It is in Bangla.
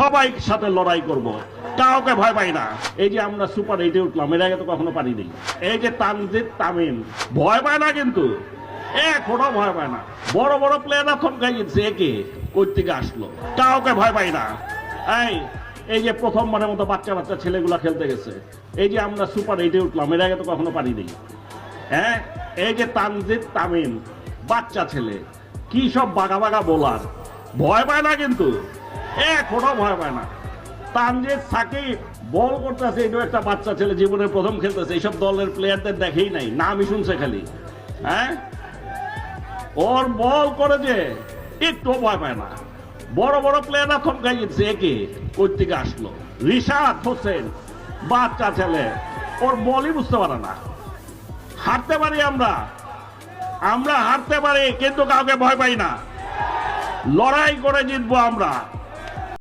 সবাই সাথে লড়াই করব, কাউকে ভয় পাই না। এই যে আমরা সুপার 8-এ উঠলাম, এর আগে তো কখনো পারিনি। এই যে তানজিদ তামিম ভয় পায় না, কিন্তু এখনো ভয় পায় না। বড় বড় প্লেয়াররা থমকাই গেছে, একে কই থেকে আসলো, কাউকে ভয় পাই না। এই যে প্রথমবারের মতো বাচ্চা বাচ্চা ছেলেগুলা খেলতে গেছে। এই যে আমরা সুপার 8-এ উঠলাম, এর আগে তো কখনো পারিনি। এই যে তানজিদ তামিম বাচ্চা ছেলে, কি সব বাগা বাগা বোলার, ভয় পায় না, কিন্তু এখনো ভয় পায় না। তানজিদ সাকিব বল করতেছে, এটাও একটা বাচ্চা ছেলে, জীবনের প্রথম খেলতেছে, এইসব দলের প্লেয়ারদের দেখেই নাই, নামই শুনছে খালি। ওর বল করে যে একটু ভয় পায় না। বড় বড় প্লেয়াররা থমকাই গেছে, একে কই থেকে আসলো। রিশাদ হোসেন বাচ্চা ছেলে, ওর বলই বুঝতে পারে না। হারতে পারি আমরা হারতে পারি, কিন্তু কাউকে ভয় পাই না। লড়াই করে জিতবো আমরা।